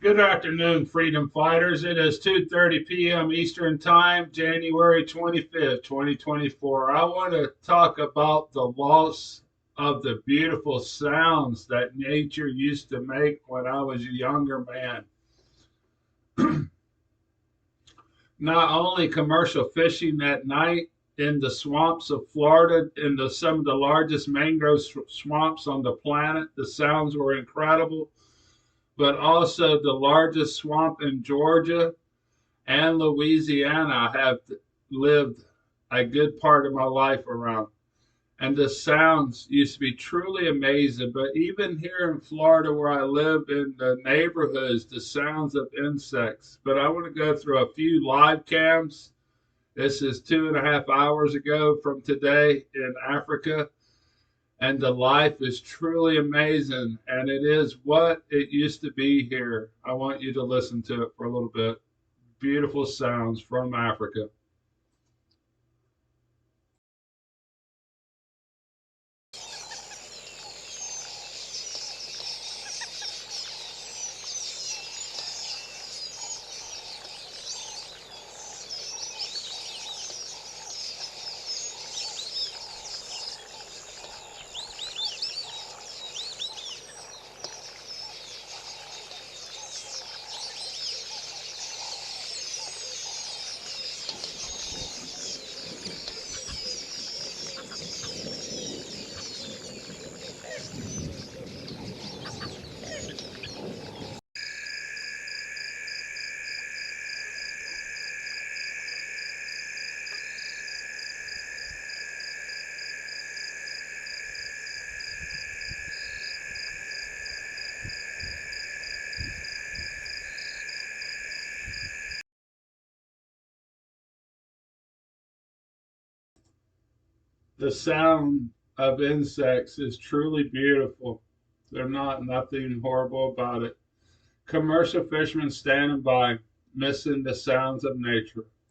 Good afternoon, freedom fighters. It is 2:30 p.m. Eastern Time, January 25th, 2024. I want to talk about the loss of the beautiful sounds that nature used to make when I was a younger man. Not only commercial fishing at night in the swamps of Florida, in some of the largest mangrove swamps on the planet, the sounds were incredible, but also the largest swamp in Georgia and Louisiana I have lived a good part of my life around. And the sounds used to be truly amazing. But even here in Florida, where I live in the neighborhoods, the sounds of insects. But I want to go through a few live cams. This is 2.5 hours ago from today in Africa. And the life is truly amazing. And it is what it used to be here. I want you to listen to it for a little bit. Beautiful sounds from Africa. The sound of insects is truly beautiful. There's not nothing horrible about it. Commercial fishermen standing by, missing the sounds of nature.